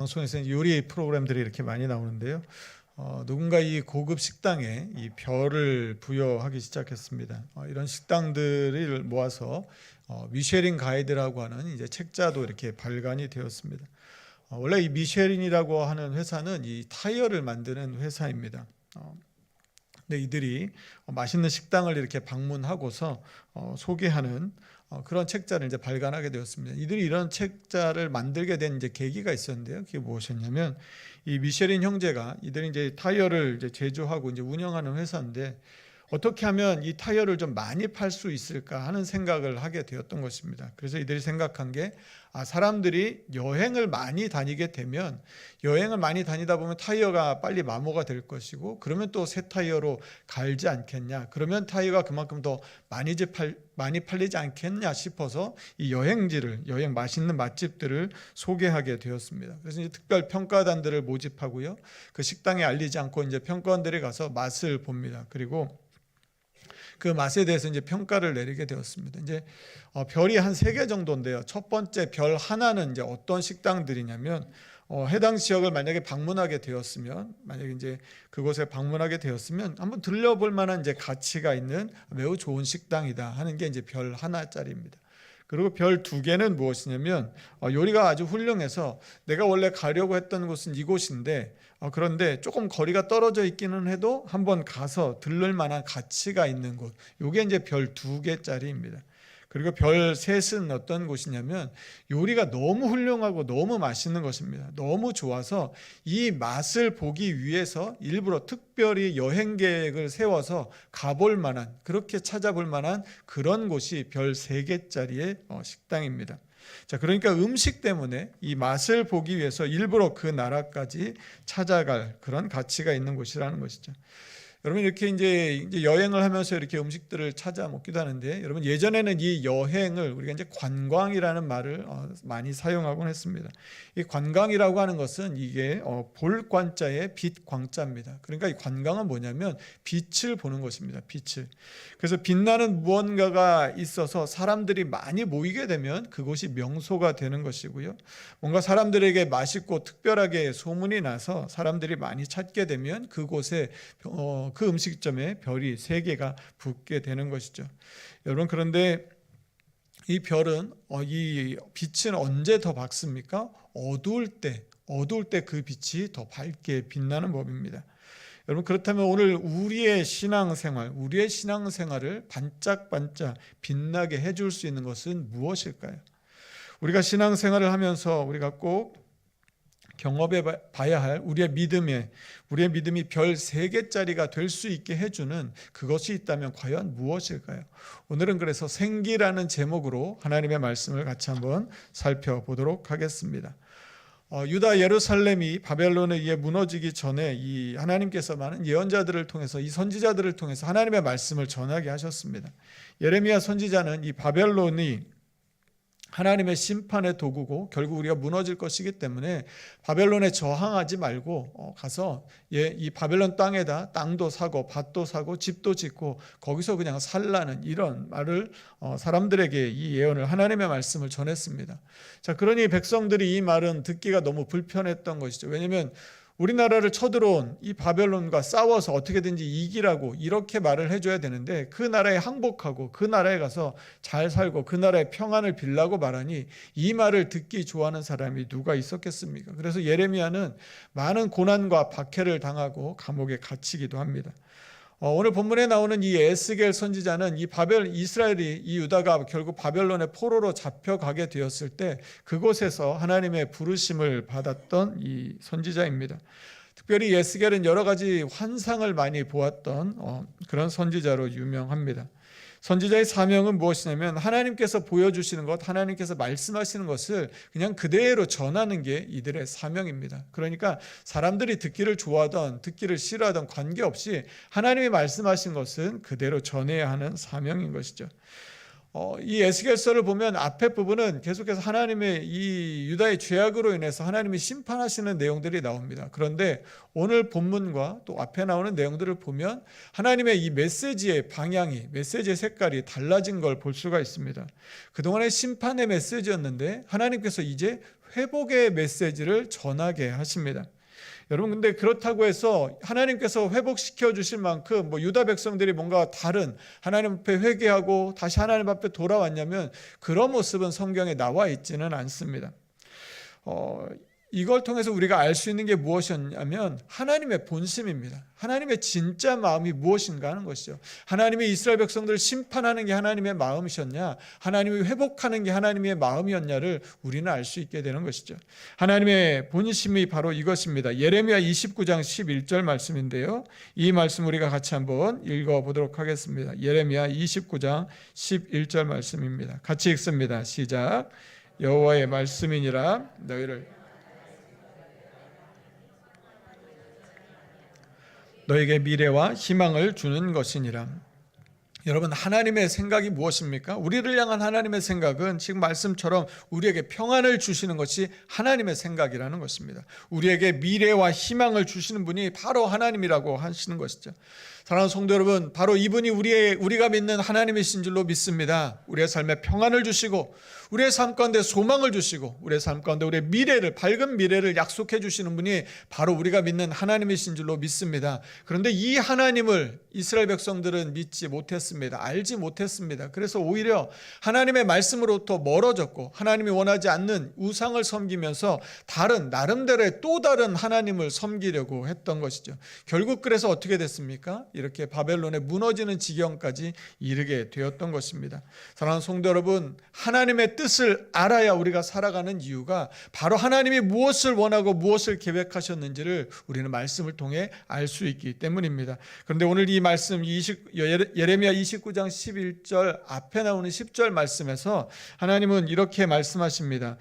방송에서 요리 프로그램들이 이렇게 많이 나오는데요. 누군가 이 고급 식당에 이 별을 부여하기 시작했습니다. 이런 식당들을 모아서 미쉐린 가이드라고 하는 이제 책자도 이렇게 발간이 되었습니다. 원래 이 미쉐린이라고 하는 회사는 이 타이어를 만드는 회사입니다. 근데 이들이 맛있는 식당을 이렇게 방문하고서 소개하는 그런 책자를 이제 발간하게 되었습니다. 이들이 이런 책자를 만들게 된 이제 계기가 있었는데요. 그게 무엇이었냐면 이 미쉐린 형제가 이들이 이제 타이어를 이제 제조하고 이제 운영하는 회사인데 어떻게 하면 이 타이어를 좀 많이 팔 수 있을까 하는 생각을 하게 되었던 것입니다. 그래서 이들이 생각한 게 사람들이 여행을 많이 다니게 되면 여행을 많이 다니다 보면 타이어가 빨리 마모가 될 것이고 그러면 또 새 타이어로 갈지 않겠냐. 그러면 타이어가 그만큼 더 많이 팔리지 않겠냐 싶어서 이 여행 맛있는 맛집들을 소개하게 되었습니다. 그래서 이제 특별 평가단들을 모집하고요. 그 식당에 알리지 않고 이제 평가원들이 가서 맛을 봅니다. 그리고 그 맛에 대해서 이제 평가를 내리게 되었습니다. 이제 별이 한 3개 정도인데요. 첫 번째 별 하나는 이제 어떤 식당들이냐면 해당 지역을 만약에 방문하게 되었으면 만약에 이제 그곳에 방문하게 되었으면 한번 들려볼 만한 이제 가치가 있는 매우 좋은 식당이다 하는 게 이제 별 하나짜리입니다. 그리고 별 2개는 무엇이냐면 요리가 아주 훌륭해서 내가 원래 가려고 했던 곳은 이곳인데 그런데 조금 거리가 떨어져 있기는 해도 한번 가서 들를 만한 가치가 있는 곳. 이게 이제 별 2개짜리입니다. 그리고 별 3은 어떤 곳이냐면 요리가 너무 훌륭하고 너무 맛있는 것입니다. 너무 좋아서 이 맛을 보기 위해서 일부러 특별히 여행 계획을 세워서 가볼 만한 그렇게 찾아볼 만한 그런 곳이 별 3개짜리의 식당입니다. 자, 그러니까 음식 때문에 이 맛을 보기 위해서 일부러 그 나라까지 찾아갈 그런 가치가 있는 곳이라는 것이죠. 여러분 이렇게 이제 여행을 하면서 이렇게 음식들을 찾아 먹기도 하는데 여러분 예전에는 이 여행을 우리가 이제 관광이라는 말을 많이 사용하곤 했습니다. 이 관광이라고 하는 것은 이게 볼 관자의 빛 광자입니다. 그러니까 이 관광은 뭐냐면 빛을 보는 것입니다. 빛을. 그래서 빛나는 무언가가 있어서 사람들이 많이 모이게 되면 그곳이 명소가 되는 것이고요. 뭔가 사람들에게 맛있고 특별하게 소문이 나서 사람들이 많이 찾게 되면 그곳에 그 음식점에 별이 3개가 붙게 되는 것이죠. 여러분 그런데 이 별은 이 빛은 언제 더 밝습니까? 어두울 때 그 빛이 더 밝게 빛나는 법입니다. 여러분 그렇다면 오늘 우리의 신앙생활을 반짝반짝 빛나게 해줄 수 있는 것은 무엇일까요? 우리가 신앙생활을 하면서 우리가 꼭 경험해 봐야 할 우리의 믿음이 별 3개짜리가 될 수 있게 해주는 그것이 있다면 과연 무엇일까요? 오늘은 그래서 생기라는 제목으로 하나님의 말씀을 같이 한번 살펴보도록 하겠습니다. 유다 예루살렘이 바벨론에 의해 무너지기 전에 이 하나님께서 많은 예언자들을 통해서 이 선지자들을 통해서 하나님의 말씀을 전하게 하셨습니다. 예레미야 선지자는 이 바벨론이 하나님의 심판의 도구고 결국 우리가 무너질 것이기 때문에 바벨론에 저항하지 말고 가서 이 바벨론 땅에다 땅도 사고 밭도 사고 집도 짓고 거기서 그냥 살라는 이런 말을 사람들에게 이 예언을 하나님의 말씀을 전했습니다. 자, 그러니 백성들이 이 말은 듣기가 너무 불편했던 것이죠. 왜냐하면 우리나라를 쳐들어온 이 바벨론과 싸워서 어떻게든지 이기라고 이렇게 말을 해줘야 되는데 그 나라에 항복하고 그 나라에 가서 잘 살고 그 나라의 평안을 빌라고 말하니 이 말을 듣기 좋아하는 사람이 누가 있었겠습니까? 그래서 예레미야는 많은 고난과 박해를 당하고 감옥에 갇히기도 합니다. 오늘 본문에 나오는 이 에스겔 선지자는 이스라엘이 이 유다가 결국 바벨론의 포로로 잡혀가게 되었을 때 그곳에서 하나님의 부르심을 받았던 이 선지자입니다. 특별히 에스겔은 여러 가지 환상을 많이 보았던 그런 선지자로 유명합니다. 선지자의 사명은 무엇이냐면 하나님께서 보여주시는 것, 하나님께서 말씀하시는 것을 그냥 그대로 전하는 게 이들의 사명입니다. 그러니까 사람들이 듣기를 좋아하던 듣기를 싫어하던 관계없이 하나님이 말씀하신 것은 그대로 전해야 하는 사명인 것이죠. 이 에스겔서를 보면 앞에 부분은 계속해서 하나님의 이 유다의 죄악으로 인해서 하나님이 심판하시는 내용들이 나옵니다. 그런데 오늘 본문과 또 앞에 나오는 내용들을 보면 하나님의 이 메시지의 방향이, 메시지의 색깔이 달라진 걸 볼 수가 있습니다. 그동안의 심판의 메시지였는데 하나님께서 이제 회복의 메시지를 전하게 하십니다. 여러분, 근데 그렇다고 해서 하나님께서 회복시켜 주실 만큼 유다 백성들이 뭔가 다른 하나님 앞에 회개하고 다시 하나님 앞에 돌아왔냐면 그런 모습은 성경에 나와 있지는 않습니다. 이걸 통해서 우리가 알 수 있는 게 무엇이었냐면 하나님의 본심입니다. 하나님의 진짜 마음이 무엇인가 하는 것이죠. 하나님이 이스라엘 백성들을 심판하는 게 하나님의 마음이셨냐, 하나님이 회복하는 게 하나님의 마음이었냐를 우리는 알 수 있게 되는 것이죠. 하나님의 본심이 바로 이것입니다. 예레미야 29장 11절 말씀인데요, 이 말씀 우리가 같이 한번 읽어보도록 하겠습니다. 예레미야 29장 11절 말씀입니다. 같이 읽습니다. 시작. 여호와의 말씀이니라. 너에게 미래와 희망을 주는 것이니라. 여러분, 하나님의 생각이 무엇입니까? 우리를 향한 하나님의 생각은 지금 말씀처럼 우리에게 평안을 주시는 것이 하나님의 생각이라는 것입니다. 우리에게 미래와 희망을 주시는 분이 바로 하나님이라고 하시는 것이죠. 사랑하는 성도 여러분, 바로 이분이 우리가 믿는 하나님이신 줄로 믿습니다. 우리의 삶에 평안을 주시고 우리의 삶 가운데 소망을 주시고 우리의 삶 가운데 우리의 미래를, 밝은 미래를 약속해 주시는 분이 바로 우리가 믿는 하나님이신 줄로 믿습니다. 그런데 이 하나님을 이스라엘 백성들은 믿지 못했습니다. 알지 못했습니다. 그래서 오히려 하나님의 말씀으로부터 멀어졌고 하나님이 원하지 않는 우상을 섬기면서 나름대로의 또 다른 하나님을 섬기려고 했던 것이죠. 결국 그래서 어떻게 됐습니까? 이렇게 바벨론에 무너지는 지경까지 이르게 되었던 것입니다. 사랑하는 성도 여러분, 하나님의 뜻을 알아야 우리가 살아가는 이유가 바로 하나님이 무엇을 원하고 무엇을 계획하셨는지를 우리는 말씀을 통해 알 수 있기 때문입니다. 그런데 오늘 이 말씀 예레미야 29장 11절 앞에 나오는 10절 말씀에서 하나님은 이렇게 말씀하십니다.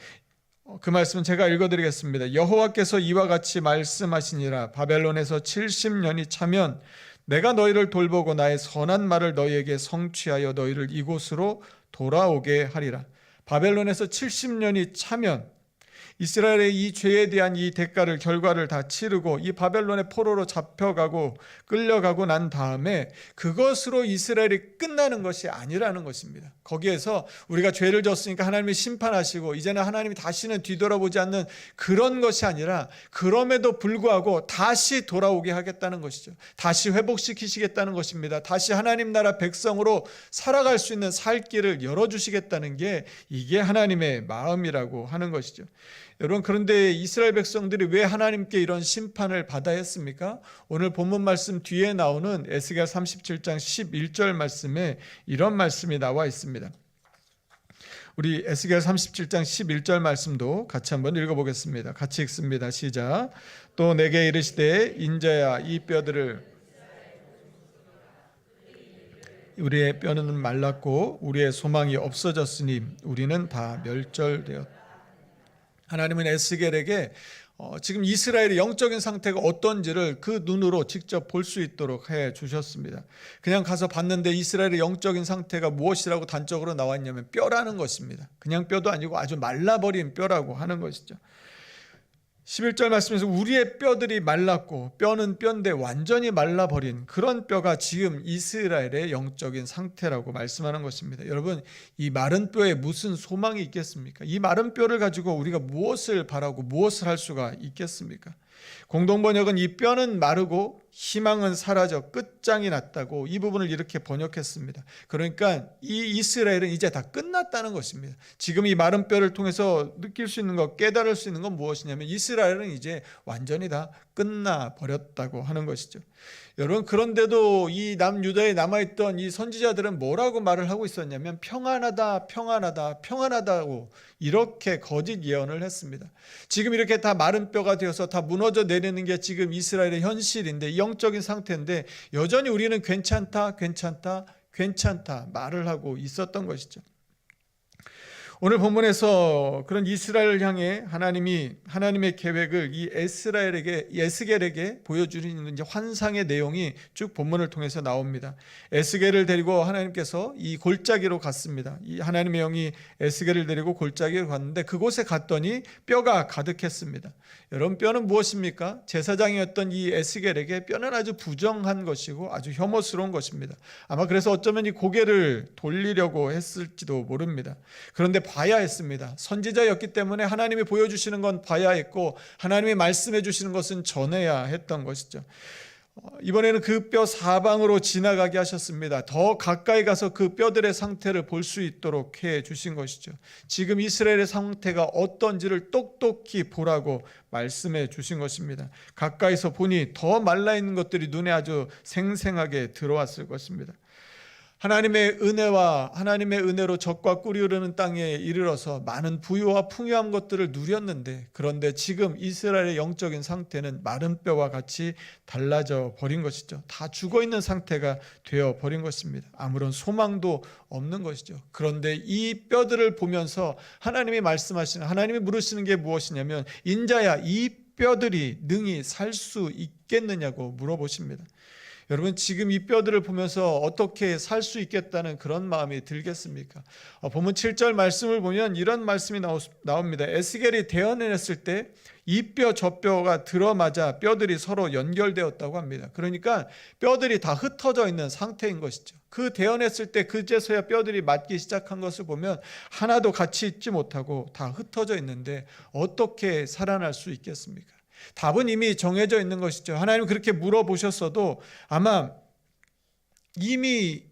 그 말씀은 제가 읽어드리겠습니다. 여호와께서 이와 같이 말씀하시니라. 바벨론에서 70년이 차면 내가 너희를 돌보고 나의 선한 말을 너희에게 성취하여 너희를 이곳으로 돌아오게 하리라. 바벨론에서 70년이 차면 이스라엘의 이 죄에 대한 이 결과를 다 치르고 이 바벨론의 포로로 잡혀가고 끌려가고 난 다음에 그것으로 이스라엘이 끝나는 것이 아니라는 것입니다. 거기에서 우리가 죄를 졌으니까 하나님이 심판하시고 이제는 하나님이 다시는 뒤돌아보지 않는 그런 것이 아니라 그럼에도 불구하고 다시 돌아오게 하겠다는 것이죠. 다시 회복시키시겠다는 것입니다. 다시 하나님 나라 백성으로 살아갈 수 있는 살 길을 열어주시겠다는 게 이게 하나님의 마음이라고 하는 것이죠. 여러분, 그런데 이스라엘 백성들이 왜 하나님께 이런 심판을 받아야 했습니까? 오늘 본문 말씀 뒤에 나오는 에스겔 37장 11절 말씀에 이런 말씀이 나와 있습니다. 우리 에스겔 37장 11절 말씀도 같이 한번 읽어보겠습니다. 같이 읽습니다. 시작. 또 내게 이르시되 인자야 이 뼈들을 우리의 뼈는 말랐고 우리의 소망이 없어졌으니 우리는 다 멸절되었다. 하나님은 에스겔에게 지금 이스라엘의 영적인 상태가 어떤지를 그 눈으로 직접 볼 수 있도록 해 주셨습니다. 그냥 가서 봤는데 이스라엘의 영적인 상태가 무엇이라고 단적으로 나왔냐면 뼈라는 것입니다. 그냥 뼈도 아니고 아주 말라버린 뼈라고 하는 것이죠. 11절 말씀에서 우리의 뼈들이 말랐고 뼈는 뼈인데 완전히 말라버린 그런 뼈가 지금 이스라엘의 영적인 상태라고 말씀하는 것입니다. 여러분, 이 마른 뼈에 무슨 소망이 있겠습니까? 이 마른 뼈를 가지고 우리가 무엇을 바라고 무엇을 할 수가 있겠습니까? 공동번역은 이 뼈는 마르고 희망은 사라져 끝장이 났다고 이 부분을 이렇게 번역했습니다. 그러니까 이 이스라엘은 이제 다 끝났다는 것입니다. 지금 이 마른 뼈를 통해서 느낄 수 있는 것, 깨달을 수 있는 건 무엇이냐면 이스라엘은 이제 완전히 다 끝나버렸다고 하는 것이죠. 여러분, 그런데도 이 남유다에 남아있던 이 선지자들은 뭐라고 말을 하고 있었냐면 평안하다, 평안하다, 평안하다고 이렇게 거짓 예언을 했습니다. 지금 이렇게 다 마른 뼈가 되어서 다 무너져 내리는 게 지금 이스라엘의 현실인데 영적인 상태인데 여전히 우리는 괜찮다, 괜찮다, 괜찮다 말을 하고 있었던 것이죠. 오늘 본문에서 그런 이스라엘을 향해 하나님의 계획을 이 에스겔에게 보여주는 이제 환상의 내용이 쭉 본문을 통해서 나옵니다. 에스겔을 데리고 하나님께서 이 골짜기로 갔습니다. 이 하나님의 영이 에스겔을 데리고 골짜기로 갔는데 그곳에 갔더니 뼈가 가득했습니다. 여러분, 뼈는 무엇입니까? 제사장이었던 이 에스겔에게 뼈는 아주 부정한 것이고 아주 혐오스러운 것입니다. 아마 그래서 어쩌면 이 고개를 돌리려고 했을지도 모릅니다. 그런데 봐야 했습니다. 선지자였기 때문에 하나님이 보여주시는 건 봐야 했고 하나님이 말씀해 주시는 것은 전해야 했던 것이죠. 이번에는 그 뼈 사방으로 지나가게 하셨습니다. 더 가까이 가서 그 뼈들의 상태를 볼 수 있도록 해 주신 것이죠. 지금 이스라엘의 상태가 어떤지를 똑똑히 보라고 말씀해 주신 것입니다. 가까이서 보니 더 말라있는 것들이 눈에 아주 생생하게 들어왔을 것입니다. 하나님의 은혜와 하나님의 은혜로 젖과 꿀이 흐르는 땅에 이르러서 많은 부유와 풍요한 것들을 누렸는데, 그런데 지금 이스라엘의 영적인 상태는 마른 뼈와 같이 달라져 버린 것이죠. 다 죽어있는 상태가 되어 버린 것입니다. 아무런 소망도 없는 것이죠. 그런데 이 뼈들을 보면서 하나님이 말씀하시는, 하나님이 물으시는 게 무엇이냐면, 인자야, 이 뼈들이 능히 살 수 있겠느냐고 물어보십니다. 여러분, 지금 이 뼈들을 보면서 어떻게 살 수 있겠다는 그런 마음이 들겠습니까? 본문 7절 말씀을 보면 이런 말씀이 나옵니다. 에스겔이 대언했을 때 이 뼈 저 뼈가 들어맞아 뼈들이 서로 연결되었다고 합니다. 그러니까 뼈들이 다 흩어져 있는 상태인 것이죠. 그 대언했을 때 그제서야 뼈들이 맞기 시작한 것을 보면 하나도 같이 있지 못하고 다 흩어져 있는데 어떻게 살아날 수 있겠습니까? 답은 이미 정해져 있는 것이죠. 하나님 그렇게 물어보셨어도 아마 이미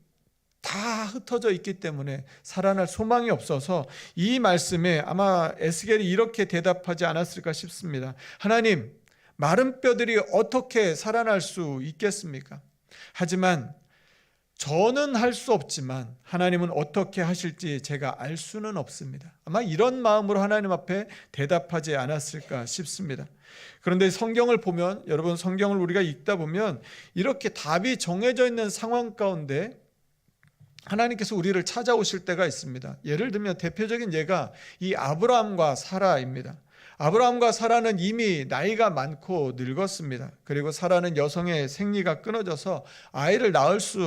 다 흩어져 있기 때문에 살아날 소망이 없어서 이 말씀에 아마 에스겔이 이렇게 대답하지 않았을까 싶습니다. 하나님, 마른 뼈들이 어떻게 살아날 수 있겠습니까? 하지만 저는 할 수 없지만 하나님은 어떻게 하실지 제가 알 수는 없습니다. 아마 이런 마음으로 하나님 앞에 대답하지 않았을까 싶습니다. 그런데 성경을 보면, 여러분, 성경을 우리가 읽다 보면 이렇게 답이 정해져 있는 상황 가운데 하나님께서 우리를 찾아오실 때가 있습니다. 예를 들면 대표적인 예가 이 아브라함과 사라입니다. 아브라함과 사라는 이미 나이가 많고 늙었습니다. 그리고 사라는 여성의 생리가 끊어져서 아이를 낳을 수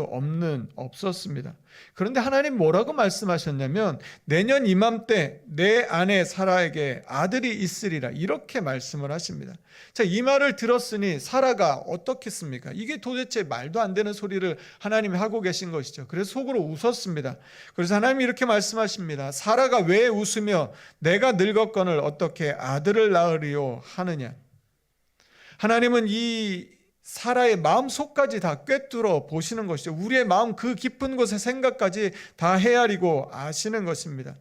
없었습니다. 그런데 하나님 뭐라고 말씀하셨냐면, 내년 이맘때 내 아내 사라에게 아들이 있으리라, 이렇게 말씀을 하십니다. 자, 이 말을 들었으니 사라가 어떻겠습니까? 이게 도대체 말도 안 되는 소리를 하나님이 하고 계신 것이죠. 그래서 속으로 웃었습니다. 그래서 하나님이 이렇게 말씀하십니다. 사라가 왜 웃으며 내가 늙었거늘 어떻게 아들을 낳으리요 하느냐. 하나님은 이 사라의 마음속까지 다 꿰뚫어 보시는 것이죠. 우리의 마음 그 깊은 곳의 생각까지 다 헤아리고 아시는 것입니다.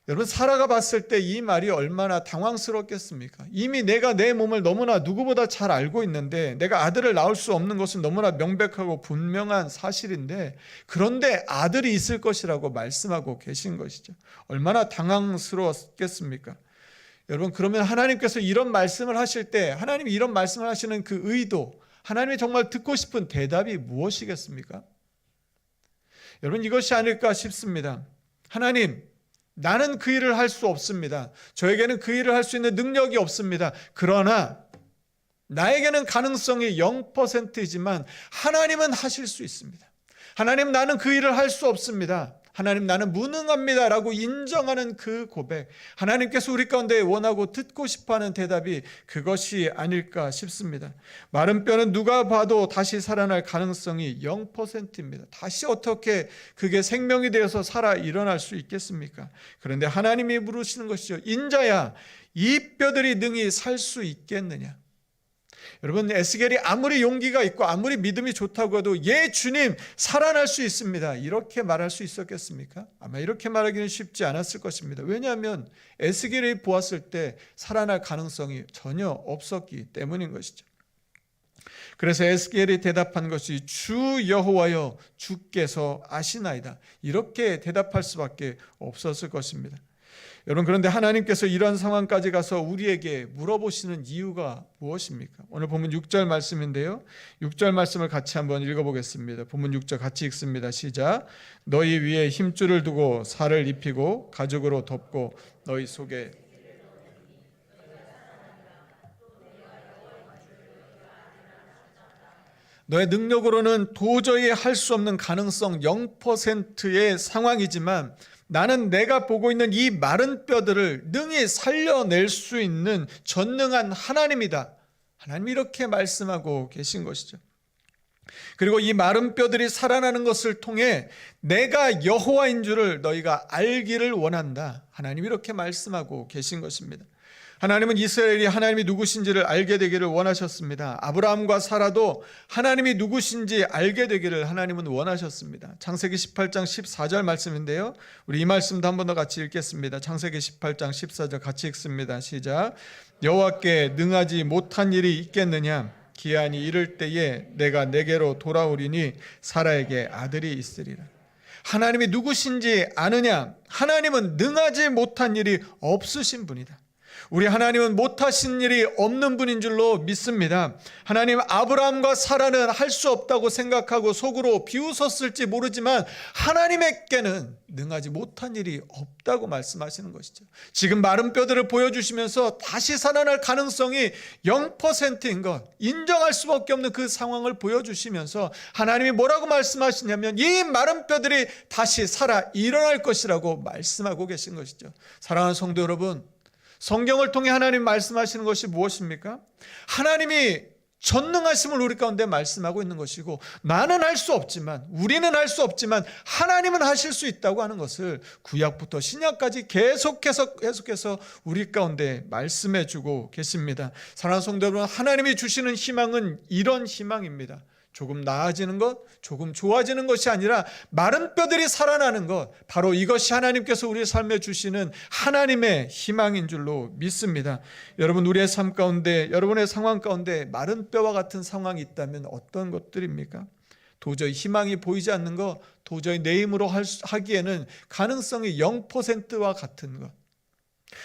여러분, 사라가 봤을 때 이 말이 얼마나 당황스럽겠습니까? 이미 내가 내 몸을 너무나 누구보다 잘 알고 있는데, 내가 아들을 낳을 수 없는 것은 너무나 명백하고 분명한 사실인데, 그런데 아들이 있을 것이라고 말씀하고 계신 것이죠. 얼마나 당황스러웠겠습니까? 여러분, 그러면 하나님께서 이런 말씀을 하실 때, 하나님이 이런 말씀을 하시는 그 의도, 하나님이 정말 듣고 싶은 대답이 무엇이겠습니까? 여러분, 이것이 아닐까 싶습니다. 하나님, 나는 그 일을 할 수 없습니다. 저에게는 그 일을 할 수 있는 능력이 없습니다. 그러나 나에게는 가능성이 0%이지만 하나님은 하실 수 있습니다. 하나님, 나는 그 일을 할 수 없습니다. 하나님, 나는 무능합니다 라고 인정하는 그 고백, 하나님께서 우리 가운데 원하고 듣고 싶어하는 대답이 그것이 아닐까 싶습니다. 마른 뼈는 누가 봐도 다시 살아날 가능성이 0%입니다. 다시 어떻게 그게 생명이 되어서 살아 일어날 수 있겠습니까? 그런데 하나님이 물으시는 것이죠. 인자야, 이 뼈들이 능히 살 수 있겠느냐? 여러분, 에스겔이 아무리 용기가 있고 아무리 믿음이 좋다고 해도 예 주님, 살아날 수 있습니다, 이렇게 말할 수 있었겠습니까? 아마 이렇게 말하기는 쉽지 않았을 것입니다. 왜냐하면 에스겔이 보았을 때 살아날 가능성이 전혀 없었기 때문인 것이죠. 그래서 에스겔이 대답한 것이 주 여호와여, 주께서 아시나이다, 이렇게 대답할 수밖에 없었을 것입니다. 여러분, 그런데 하나님께서 이런 상황까지 가서 우리에게 물어보시는 이유가 무엇입니까? 오늘 본문 6절 말씀인데요, 6절 말씀을 같이 한번 읽어보겠습니다. 본문 6절 같이 읽습니다. 시작. 너희 위에 힘줄을 두고 살을 입히고 가죽으로 덮고 너희 속에 너의 능력으로는 도저히 할 수 없는 가능성 0%의 상황이지만 나는 내가 보고 있는 이 마른 뼈들을 능히 살려낼 수 있는 전능한 하나님이다. 하나님이 이렇게 말씀하고 계신 것이죠. 그리고 이 마른 뼈들이 살아나는 것을 통해 내가 여호와인 줄을 너희가 알기를 원한다. 하나님이 이렇게 말씀하고 계신 것입니다. 하나님은 이스라엘이 하나님이 누구신지를 알게 되기를 원하셨습니다. 아브라함과 사라도 하나님이 누구신지 알게 되기를 하나님은 원하셨습니다. 창세기 18장 14절 말씀인데요, 우리 이 말씀도 한 번 더 같이 읽겠습니다. 창세기 18장 14절 같이 읽습니다. 시작. 여호와께 능하지 못한 일이 있겠느냐? 기한이 이를 때에 내가 내게로 돌아오리니 사라에게 아들이 있으리라. 하나님이 누구신지 아느냐? 하나님은 능하지 못한 일이 없으신 분이다. 우리 하나님은 못하신 일이 없는 분인 줄로 믿습니다. 하나님, 아브라함과 사라는 할 수 없다고 생각하고 속으로 비웃었을지 모르지만 하나님에게는 능하지 못한 일이 없다고 말씀하시는 것이죠. 지금 마른 뼈들을 보여주시면서 다시 살아날 가능성이 0%인 것, 인정할 수밖에 없는 그 상황을 보여주시면서 하나님이 뭐라고 말씀하시냐면 이 마른 뼈들이 다시 살아 일어날 것이라고 말씀하고 계신 것이죠. 사랑하는 성도 여러분, 성경을 통해 하나님 말씀하시는 것이 무엇입니까? 하나님이 전능하심을 우리 가운데 말씀하고 있는 것이고, 나는 할 수 없지만, 우리는 할 수 없지만 하나님은 하실 수 있다고 하는 것을 구약부터 신약까지 계속해서 우리 가운데 말씀해 주고 계십니다. 사랑하는 성도 여러분, 하나님이 주시는 희망은 이런 희망입니다. 조금 나아지는 것, 조금 좋아지는 것이 아니라 마른 뼈들이 살아나는 것, 바로 이것이 하나님께서 우리의 삶에 주시는 하나님의 희망인 줄로 믿습니다. 여러분, 우리의 삶 가운데, 여러분의 상황 가운데 마른 뼈와 같은 상황이 있다면 어떤 것들입니까? 도저히 희망이 보이지 않는 것, 도저히 내 힘으로 하기에는 가능성이 0%와 같은 것,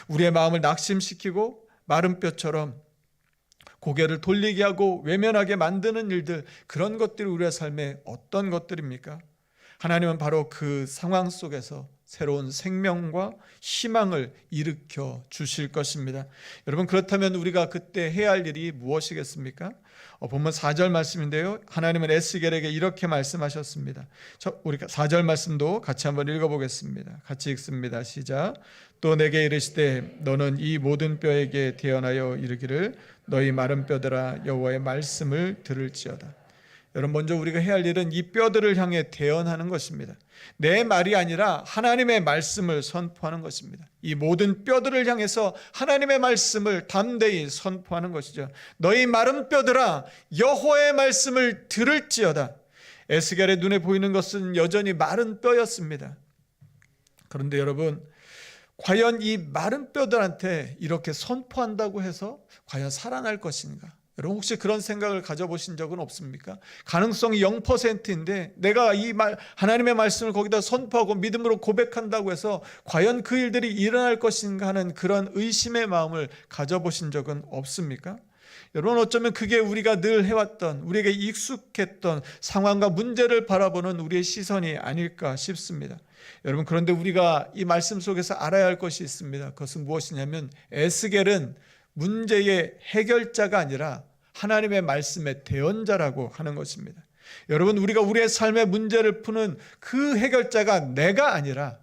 우리의 마음을 낙심시키고 마른 뼈처럼 고개를 돌리게 하고 외면하게 만드는 일들, 그런 것들이 우리의 삶에 어떤 것들입니까? 하나님은 바로 그 상황 속에서 새로운 생명과 희망을 일으켜 주실 것입니다. 여러분, 그렇다면 우리가 그때 해야 할 일이 무엇이겠습니까? 본문 4절 말씀인데요, 하나님은 에스겔에게 이렇게 말씀하셨습니다. 우리가 4절 말씀도 같이 한번 읽어보겠습니다. 같이 읽습니다. 시작. 또 내게 이르시되 너는 이 모든 뼈에게 대언하여 이르기를 너희 마른 뼈들아 여호와의 말씀을 들을지어다. 여러분, 먼저 우리가 해야 할 일은 이 뼈들을 향해 대언하는 것입니다. 내 말이 아니라 하나님의 말씀을 선포하는 것입니다. 이 모든 뼈들을 향해서 하나님의 말씀을 담대히 선포하는 것이죠. 너희 마른 뼈들아 여호와의 말씀을 들을지어다. 에스겔의 눈에 보이는 것은 여전히 마른 뼈였습니다. 그런데 여러분, 과연 이 마른 뼈들한테 이렇게 선포한다고 해서 과연 살아날 것인가? 여러분, 혹시 그런 생각을 가져보신 적은 없습니까? 가능성이 0%인데 내가 하나님의 말씀을 거기다 선포하고 믿음으로 고백한다고 해서 과연 그 일들이 일어날 것인가 하는 그런 의심의 마음을 가져보신 적은 없습니까? 여러분, 어쩌면 그게 우리가 늘 해왔던, 우리에게 익숙했던 상황과 문제를 바라보는 우리의 시선이 아닐까 싶습니다. 여러분, 그런데 우리가 이 말씀 속에서 알아야 할 것이 있습니다. 그것은 무엇이냐면 에스겔은 문제의 해결자가 아니라 하나님의 말씀의 대언자라고 하는 것입니다. 여러분, 우리가 우리의 삶의 문제를 푸는 그 해결자가 내가 아니라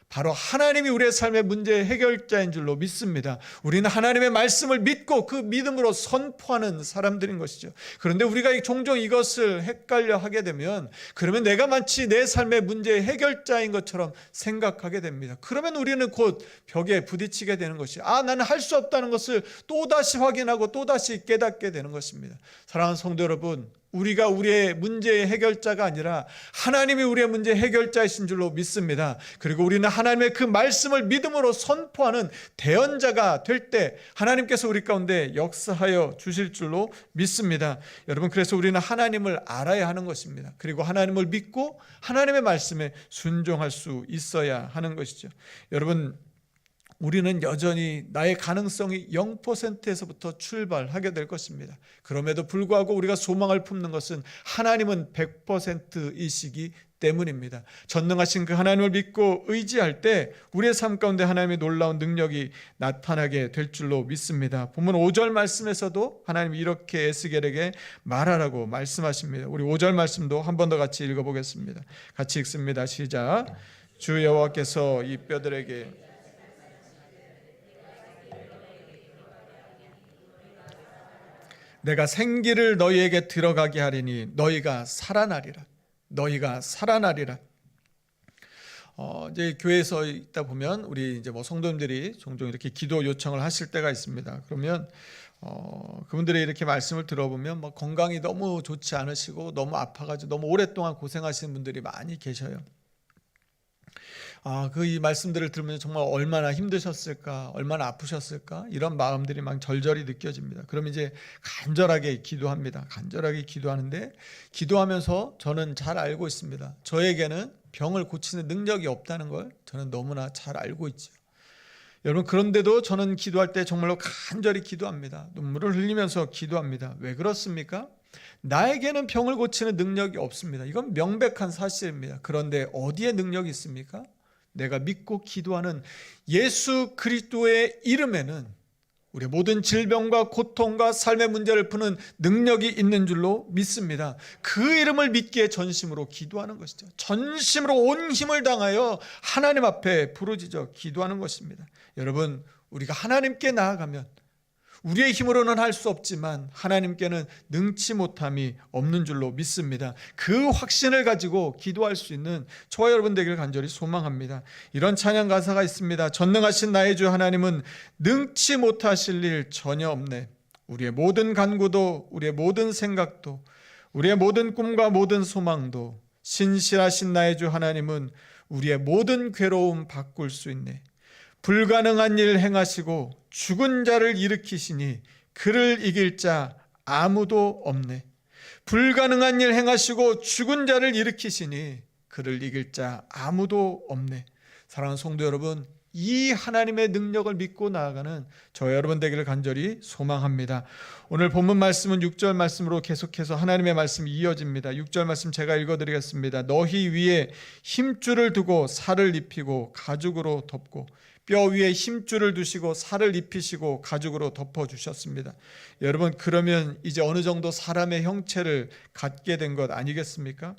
바로 하나님이 우리의 삶의 문제의 해결자인 줄로 믿습니다. 우리는 하나님의 말씀을 믿고 그 믿음으로 선포하는 사람들인 것이죠. 그런데 우리가 종종 이것을 헷갈려 하게 되면, 그러면 내가 마치 내 삶의 문제의 해결자인 것처럼 생각하게 됩니다. 그러면 우리는 곧 벽에 부딪히게 되는 것이, 나는 할 수 없다는 것을 또다시 확인하고 또다시 깨닫게 되는 것입니다. 사랑하는 성도 여러분, 우리가 우리의 문제의 해결자가 아니라 하나님이 우리의 문제의 해결자이신 줄로 믿습니다. 그리고 우리는 하나님의 그 말씀을 믿음으로 선포하는 대언자가 될 때 하나님께서 우리 가운데 역사하여 주실 줄로 믿습니다. 여러분, 그래서 우리는 하나님을 알아야 하는 것입니다. 그리고 하나님을 믿고 하나님의 말씀에 순종할 수 있어야 하는 것이죠. 여러분, 우리는 여전히 나의 가능성이 0%에서부터 출발하게 될 것입니다. 그럼에도 불구하고 우리가 소망을 품는 것은 하나님은 100%이시기 때문입니다. 전능하신 그 하나님을 믿고 의지할 때 우리의 삶 가운데 하나님의 놀라운 능력이 나타나게 될 줄로 믿습니다. 본문 5절 말씀에서도 하나님이 이렇게 에스겔에게 말하라고 말씀하십니다. 우리 5절 말씀도 한 번 더 같이 읽어보겠습니다. 같이 읽습니다. 시작. 주 여호와께서 이 뼈들에게 내가 생기를 너희에게 들어가게 하리니 너희가 살아나리라. 너희가 살아나리라. 이제 교회에서 있다 보면 우리 이제 뭐 성도님들이 종종 이렇게 기도 요청을 하실 때가 있습니다. 그러면 그분들의 이렇게 말씀을 들어보면 뭐 건강이 너무 좋지 않으시고 너무 아파가지고 너무 오랫동안 고생하시는 분들이 많이 계셔요. 이 말씀들을 들으면 정말 얼마나 힘드셨을까, 얼마나 아프셨을까, 이런 마음들이 막 절절히 느껴집니다. 그럼 이제 간절하게 기도합니다. 간절하게 기도하는데, 기도하면서 저는 잘 알고 있습니다. 저에게는 병을 고치는 능력이 없다는 걸 저는 너무나 잘 알고 있죠. 여러분, 그런데도 저는 기도할 때 정말로 간절히 기도합니다. 눈물을 흘리면서 기도합니다. 왜 그렇습니까? 나에게는 병을 고치는 능력이 없습니다. 이건 명백한 사실입니다. 그런데 어디에 능력이 있습니까? 내가 믿고 기도하는 예수 그리스도의 이름에는 우리의 모든 질병과 고통과 삶의 문제를 푸는 능력이 있는 줄로 믿습니다. 그 이름을 믿기에 전심으로 기도하는 것이죠. 전심으로 온 힘을 당하여 하나님 앞에 부르짖어 기도하는 것입니다. 여러분, 우리가 하나님께 나아가면 우리의 힘으로는 할 수 없지만 하나님께는 능치 못함이 없는 줄로 믿습니다. 그 확신을 가지고 기도할 수 있는 저와 여러분 되기를 간절히 소망합니다. 이런 찬양 가사가 있습니다. 전능하신 나의 주 하나님은 능치 못하실 일 전혀 없네. 우리의 모든 간구도, 우리의 모든 생각도, 우리의 모든 꿈과 모든 소망도 신실하신 나의 주 하나님은 우리의 모든 괴로움 바꿀 수 있네. 불가능한 일 행하시고 죽은 자를 일으키시니 그를 이길 자 아무도 없네. 불가능한 일 행하시고 죽은 자를 일으키시니 그를 이길 자 아무도 없네. 사랑하는 성도 여러분, 이 하나님의 능력을 믿고 나아가는 저와 여러분 되기를 간절히 소망합니다. 오늘 본문 말씀은 6절 말씀으로 계속해서 하나님의 말씀이 이어집니다. 6절 말씀 제가 읽어드리겠습니다. 너희 위에 힘줄을 두고 살을 입히고 가죽으로 덮고 뼈 위에 힘줄을 두시고 살을 입히시고 가죽으로 덮어주셨습니다. 여러분, 그러면 이제 어느 정도 사람의 형체를 갖게 된 것 아니겠습니까?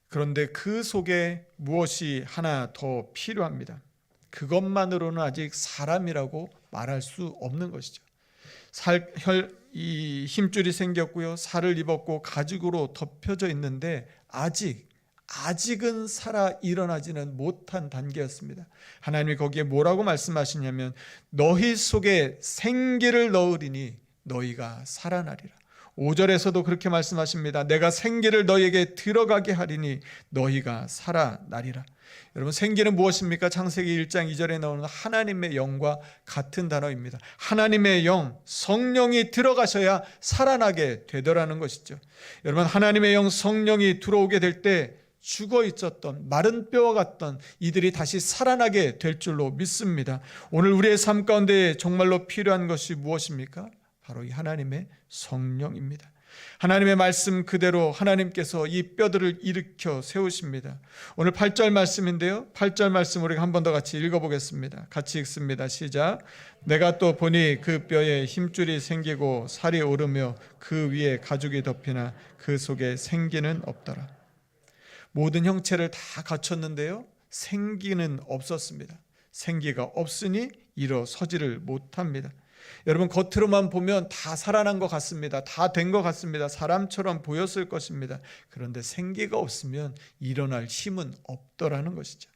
그런데 그 속에 무엇이 하나 더 필요합니다. 그것만으로는 아직 사람이라고 말할 수 없는 것이죠. 이 힘줄이 생겼고요, 살을 입었고 가죽으로 덮여져 있는데 아직은 살아 일어나지는 못한 단계였습니다. 하나님이 거기에 뭐라고 말씀하시냐면 너희 속에 생기를 넣으리니 너희가 살아나리라. 5절에서도 그렇게 말씀하십니다. 내가 생기를 너희에게 들어가게 하리니 너희가 살아나리라. 여러분, 생기는 무엇입니까? 창세기 1장 2절에 나오는 하나님의 영과 같은 단어입니다. 하나님의 영, 성령이 들어가셔야 살아나게 되더라는 것이죠. 여러분, 하나님의 영, 성령이 들어오게 될 때 죽어 있었던 마른 뼈와 같던 이들이 다시 살아나게 될 줄로 믿습니다. 오늘 우리의 삶 가운데 정말로 필요한 것이 무엇입니까? 바로 이 하나님의 성령입니다. 하나님의 말씀 그대로 하나님께서 이 뼈들을 일으켜 세우십니다. 오늘 8절 말씀인데요, 8절 말씀 우리가 한 번 더 같이 읽어보겠습니다. 같이 읽습니다. 시작. 내가 또 보니 그 뼈에 힘줄이 생기고 살이 오르며 그 위에 가죽이 덮이나 그 속에 생기는 없더라. 모든 형체를 다 갖췄는데요, 생기는 없었습니다. 생기가 없으니 일어서지를 못합니다. 여러분, 겉으로만 보면 다 살아난 것 같습니다. 다 된 것 같습니다. 사람처럼 보였을 것입니다. 그런데 생기가 없으면 일어날 힘은 없더라는 것이죠.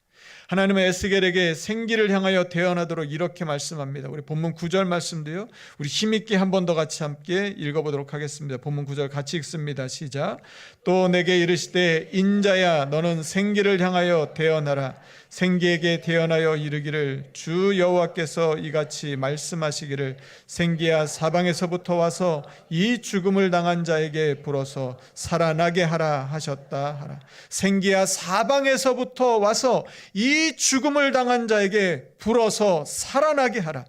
하나님은 에스겔에게 생기를 향하여 대언하도록 이렇게 말씀합니다. 우리 본문 9절 말씀도요, 우리 힘있게 한 번 더 같이 함께 읽어보도록 하겠습니다. 본문 9절 같이 읽습니다. 시작. 또 내게 이르시되 인자야 너는 생기를 향하여 대언하라. 생기에게 대언하여 이르기를 주 여호와께서 이같이 말씀하시기를 생기야 사방에서부터 와서 이 죽음을 당한 자에게 불어서 살아나게 하라 하셨다 하라. 생기야 사방에서부터 와서 이 죽음을 당한 자에게 불어서 살아나게 하라.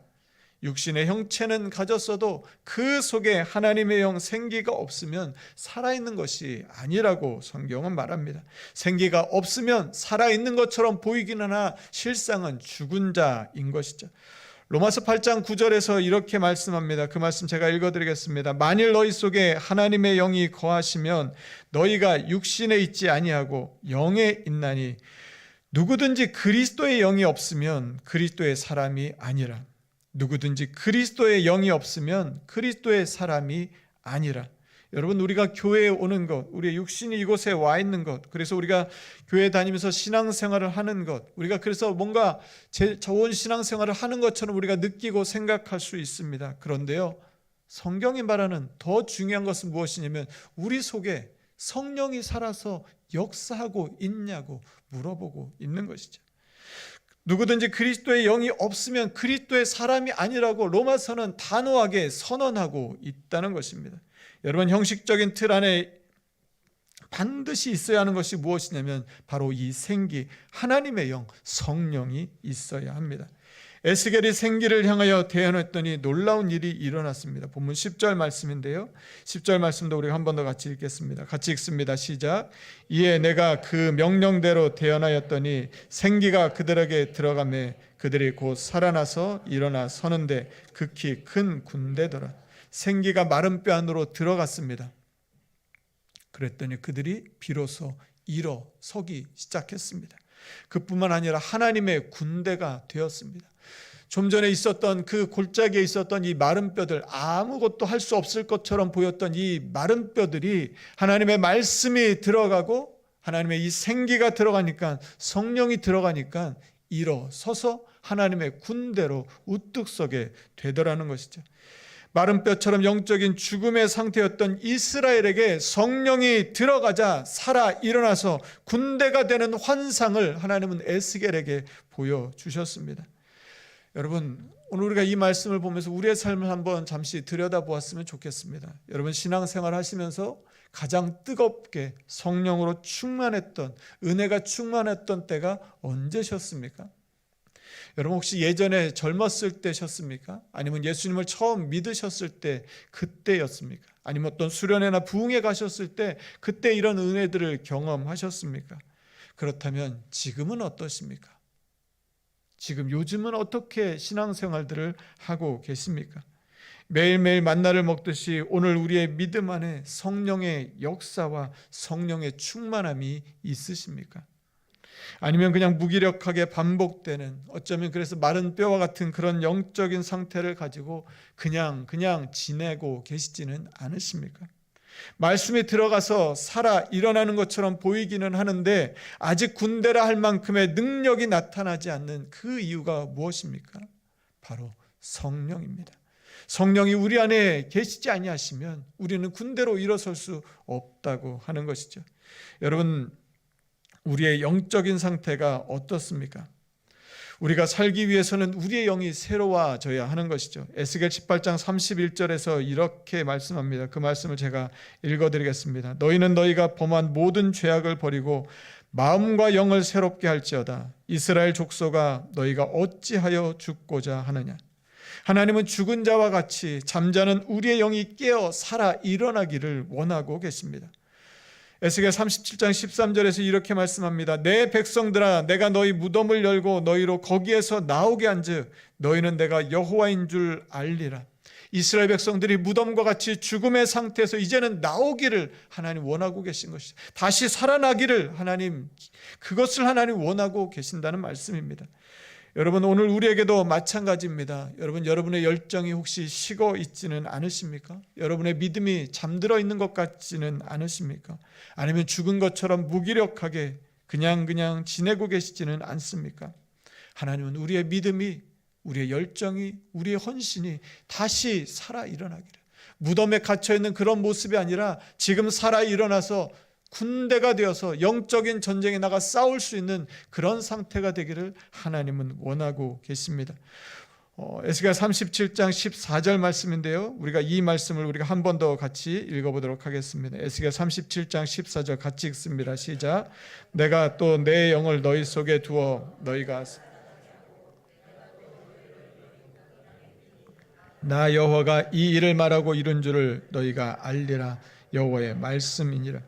육신의 형체는 가졌어도 그 속에 하나님의 영 생기가 없으면 살아있는 것이 아니라고 성경은 말합니다. 생기가 없으면 살아있는 것처럼 보이기는 하나 실상은 죽은 자인 것이죠. 로마서 8장 9절에서 이렇게 말씀합니다. 그 말씀 제가 읽어드리겠습니다. 만일 너희 속에 하나님의 영이 거하시면 너희가 육신에 있지 아니하고 영에 있나니 누구든지 그리스도의 영이 없으면 그리스도의 사람이 아니라. 누구든지 그리스도의 영이 없으면 그리스도의 사람이 아니라. 여러분, 우리가 교회에 오는 것, 우리의 육신이 이곳에 와 있는 것, 그래서 우리가 교회 다니면서 신앙생활을 하는 것, 우리가 그래서 뭔가 좋은 신앙생활을 하는 것처럼 우리가 느끼고 생각할 수 있습니다. 그런데요, 성경이 말하는 더 중요한 것은 무엇이냐면 우리 속에 성령이 살아서 역사하고 있냐고 물어보고 있는 것이죠. 누구든지 그리스도의 영이 없으면 그리스도의 사람이 아니라고 로마서는 단호하게 선언하고 있다는 것입니다. 여러분, 형식적인 틀 안에 반드시 있어야 하는 것이 무엇이냐면 바로 이 생기, 하나님의 영, 성령이 있어야 합니다. 에스겔이 생기를 향하여 대언했더니 놀라운 일이 일어났습니다. 본문 10절 말씀인데요, 10절 말씀도 우리가 한 번 더 같이 읽겠습니다. 같이 읽습니다. 시작. 이에 내가 그 명령대로 대언하였더니 생기가 그들에게 들어가매 그들이 곧 살아나서 일어나 서는데 극히 큰 군대더라. 생기가 마른 뼈 안으로 들어갔습니다. 그랬더니 그들이 비로소 일어서기 시작했습니다. 그뿐만 아니라 하나님의 군대가 되었습니다. 좀 전에 있었던 그 골짜기에 있었던 이 마른 뼈들, 아무것도 할 수 없을 것처럼 보였던 이 마른 뼈들이 하나님의 말씀이 들어가고 하나님의 이 생기가 들어가니까, 성령이 들어가니까 일어서서 하나님의 군대로 우뚝 서게 되더라는 것이죠. 마른 뼈처럼 영적인 죽음의 상태였던 이스라엘에게 성령이 들어가자 살아 일어나서 군대가 되는 환상을 하나님은 에스겔에게 보여주셨습니다. 여러분, 오늘 우리가 이 말씀을 보면서 우리의 삶을 한번 잠시 들여다보았으면 좋겠습니다. 여러분, 신앙생활 하시면서 가장 뜨겁게 성령으로 충만했던, 은혜가 충만했던 때가 언제셨습니까? 여러분, 혹시 예전에 젊었을 때셨습니까? 아니면 예수님을 처음 믿으셨을 때 그때였습니까? 아니면 어떤 수련회나 부흥회 가셨을 때 그때 이런 은혜들을 경험하셨습니까? 그렇다면 지금은 어떠십니까? 지금 요즘은 어떻게 신앙생활들을 하고 계십니까? 매일매일 만나를 먹듯이 오늘 우리의 믿음 안에 성령의 역사와 성령의 충만함이 있으십니까? 아니면 그냥 무기력하게 반복되는, 어쩌면 그래서 마른 뼈와 같은 그런 영적인 상태를 가지고 그냥 지내고 계시지는 않으십니까? 말씀이 들어가서 살아 일어나는 것처럼 보이기는 하는데 아직 군대라 할 만큼의 능력이 나타나지 않는 그 이유가 무엇입니까? 바로 성령입니다. 성령이 우리 안에 계시지 아니하시면 우리는 군대로 일어설 수 없다고 하는 것이죠. 여러분, 우리의 영적인 상태가 어떻습니까? 우리가 살기 위해서는 우리의 영이 새로워져야 하는 것이죠. 에스겔 18장 31절에서 이렇게 말씀합니다. 그 말씀을 제가 읽어드리겠습니다. 너희는 너희가 범한 모든 죄악을 버리고 마음과 영을 새롭게 할지어다. 이스라엘 족속아, 너희가 어찌하여 죽고자 하느냐? 하나님은 죽은 자와 같이 잠자는 우리의 영이 깨어 살아 일어나기를 원하고 계십니다. 에스겔 37장 13절에서 이렇게 말씀합니다. 내 백성들아, 내가 너희 무덤을 열고 너희로 거기에서 나오게 한즉 너희는 내가 여호와인 줄 알리라. 이스라엘 백성들이 무덤과 같이 죽음의 상태에서 이제는 나오기를 하나님 원하고 계신 것이죠. 다시 살아나기를 그것을 하나님 원하고 계신다는 말씀입니다. 여러분, 오늘 우리에게도 마찬가지입니다. 여러분, 여러분의 열정이 혹시 식어 있지는 않으십니까? 여러분의 믿음이 잠들어 있는 것 같지는 않으십니까? 아니면 죽은 것처럼 무기력하게 그냥 지내고 계시지는 않습니까? 하나님은 우리의 믿음이, 우리의 열정이, 우리의 헌신이 다시 살아 일어나기를, 무덤에 갇혀있는 그런 모습이 아니라 지금 살아 일어나서 군대가 되어서 영적인 전쟁에 나가 싸울 수 있는 그런 상태가 되기를 하나님은 원하고 계십니다. 에스겔 37장 14절 말씀인데요. 우리가 이 말씀을 우리가 한 번 더 같이 읽어보도록 하겠습니다. 에스겔 37장 14절 같이 읽습니다. 시작. 내가 또 내 영을 너희 속에 두어 너희가 나 여호와가 이 일을 말하고 이룬 줄을 너희가 알리라. 여호와의 말씀이니라.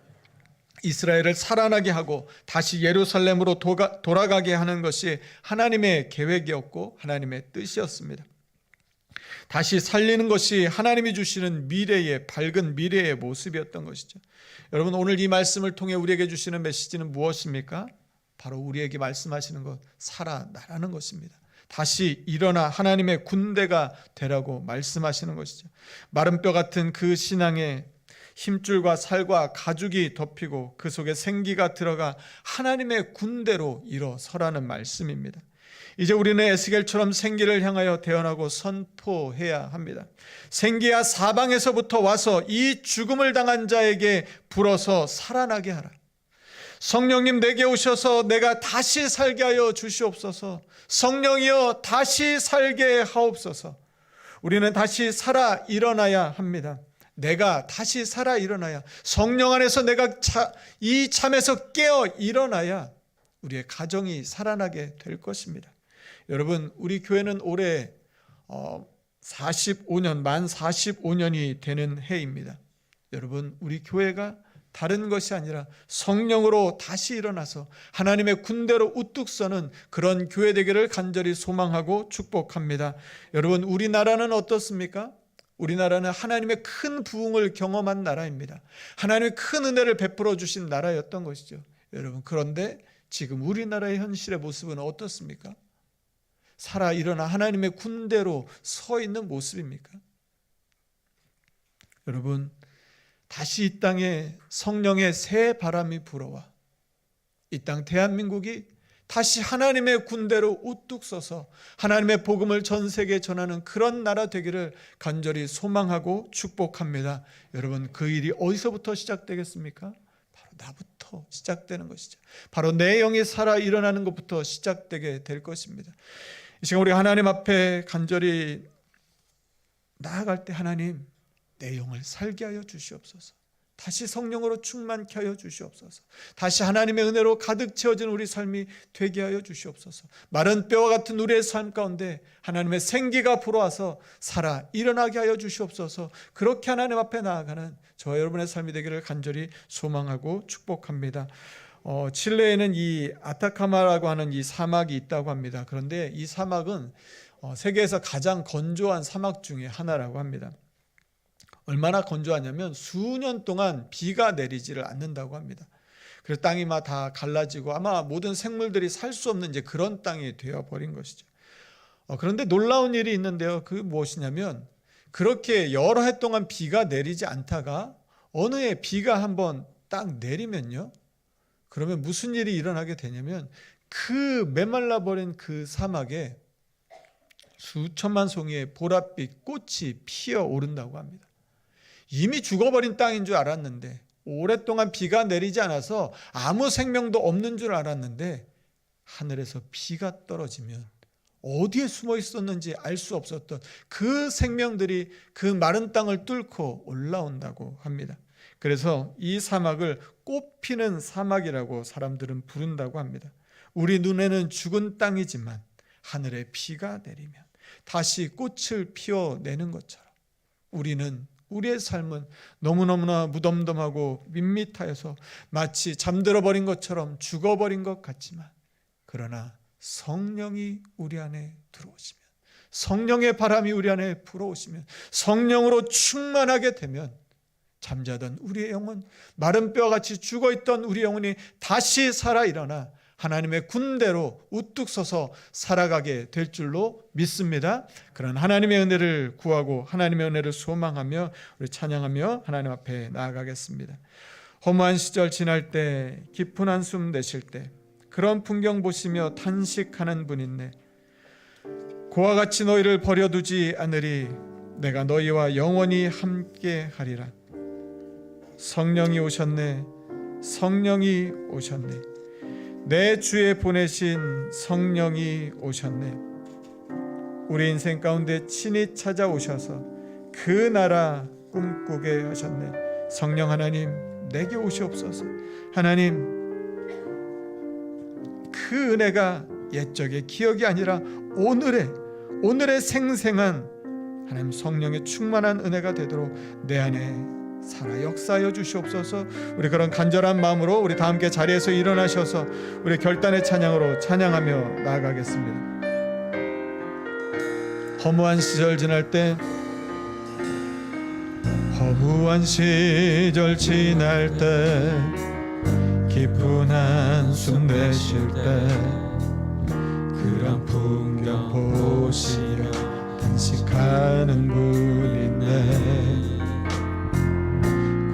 이스라엘을 살아나게 하고 다시 예루살렘으로 돌아가게 하는 것이 하나님의 계획이었고 하나님의 뜻이었습니다. 다시 살리는 것이 하나님이 주시는 미래의 밝은 미래의 모습이었던 것이죠. 여러분, 오늘 이 말씀을 통해 우리에게 주시는 메시지는 무엇입니까? 바로 우리에게 말씀하시는 것, 살아나라는 것입니다. 다시 일어나 하나님의 군대가 되라고 말씀하시는 것이죠. 마른 뼈 같은 그 신앙에 힘줄과 살과 가죽이 덮이고 그 속에 생기가 들어가 하나님의 군대로 일어서라는 말씀입니다. 이제 우리는 에스겔처럼 생기를 향하여 대언하고 선포해야 합니다. 생기야, 사방에서부터 와서 이 죽음을 당한 자에게 불어서 살아나게 하라. 성령님, 내게 오셔서 내가 다시 살게 하여 주시옵소서. 성령이여, 다시 살게 하옵소서. 우리는 다시 살아 일어나야 합니다. 내가 다시 살아 일어나야, 성령 안에서 내가 이 잠에서 깨어 일어나야 우리의 가정이 살아나게 될 것입니다. 여러분, 우리 교회는 올해 45년, 만 45년이 되는 해입니다. 여러분, 우리 교회가 다른 것이 아니라 성령으로 다시 일어나서 하나님의 군대로 우뚝 서는 그런 교회 되기를 간절히 소망하고 축복합니다. 여러분, 우리나라는 어떻습니까? 우리나라는 하나님의 큰 부흥을 경험한 나라입니다. 하나님의 큰 은혜를 베풀어 주신 나라였던 것이죠. 여러분, 그런데 지금 우리나라의 현실의 모습은 어떻습니까? 살아 일어나 하나님의 군대로 서 있는 모습입니까? 여러분, 다시 이 땅에 성령의 새 바람이 불어와 이 땅 대한민국이 다시 하나님의 군대로 우뚝 서서 하나님의 복음을 전 세계에 전하는 그런 나라 되기를 간절히 소망하고 축복합니다. 여러분, 그 일이 어디서부터 시작되겠습니까? 바로 나부터 시작되는 것이죠. 바로 내 영이 살아 일어나는 것부터 시작되게 될 것입니다. 이 시간 우리 하나님 앞에 간절히 나아갈 때, 하나님, 내 영을 살게 하여 주시옵소서. 다시 성령으로 충만케 하여 주시옵소서. 다시 하나님의 은혜로 가득 채워진 우리 삶이 되게 하여 주시옵소서. 마른 뼈와 같은 우리의 삶 가운데 하나님의 생기가 불어와서 살아 일어나게 하여 주시옵소서. 그렇게 하나님 앞에 나아가는 저와 여러분의 삶이 되기를 간절히 소망하고 축복합니다. 칠레에는 이 아타카마라고 하는 이 사막이 있다고 합니다. 그런데 이 사막은 세계에서 가장 건조한 사막 중에 하나라고 합니다. 얼마나 건조하냐면 수년 동안 비가 내리지를 않는다고 합니다. 그래서 땅이 막 다 갈라지고 아마 모든 생물들이 살 수 없는 이제 그런 땅이 되어버린 것이죠. 그런데 놀라운 일이 있는데요. 그 무엇이냐면, 그렇게 여러 해 동안 비가 내리지 않다가 어느 해 비가 한번 딱 내리면요, 그러면 무슨 일이 일어나게 되냐면, 그 메말라버린 그 사막에 수천만 송이의 보랏빛 꽃이 피어오른다고 합니다. 이미 죽어버린 땅인 줄 알았는데, 오랫동안 비가 내리지 않아서 아무 생명도 없는 줄 알았는데, 하늘에서 비가 떨어지면 어디에 숨어 있었는지 알 수 없었던 그 생명들이 그 마른 땅을 뚫고 올라온다고 합니다. 그래서 이 사막을 꽃피는 사막이라고 사람들은 부른다고 합니다. 우리 눈에는 죽은 땅이지만 하늘에 비가 내리면 다시 꽃을 피워내는 것처럼 우리의 삶은 너무너무나 무덤덤하고 밋밋하여서 마치 잠들어버린 것처럼 죽어버린 것 같지만, 그러나 성령이 우리 안에 들어오시면, 성령의 바람이 우리 안에 불어오시면, 성령으로 충만하게 되면 잠자던 우리의 영혼, 마른 뼈같이 죽어있던 우리 영혼이 다시 살아 일어나 하나님의 군대로 우뚝 서서 살아가게 될 줄로 믿습니다. 그런 하나님의 은혜를 구하고 하나님의 은혜를 소망하며 우리 찬양하며 하나님 앞에 나아가겠습니다. 허무한 시절 지날 때, 깊은 한숨 내쉴 때 그런 풍경 보시며 탄식하는 분 있네. 고와 같이 너희를 버려두지 않으리. 내가 너희와 영원히 함께 하리라. 성령이 오셨네. 성령이 오셨네. 내 주에 보내신 성령이 오셨네. 우리 인생 가운데 친히 찾아오셔서 그 나라 꿈꾸게 하셨네. 성령 하나님 내게 오시옵소서. 하나님 그 은혜가 옛적의 기억이 아니라 오늘의 생생한 하나님 성령의 충만한 은혜가 되도록 내 안에 살아 역사하여 주시옵소서. 우리 그런 간절한 마음으로 우리 다 함께 자리에서 일어나셔서 우리 결단의 찬양으로 찬양하며 나아가겠습니다. 허무한 시절 지날 때, 허무한 시절 지날 때, 깊은 한숨 내쉴 때, 그런 풍경 보시며 단식하는 분인데,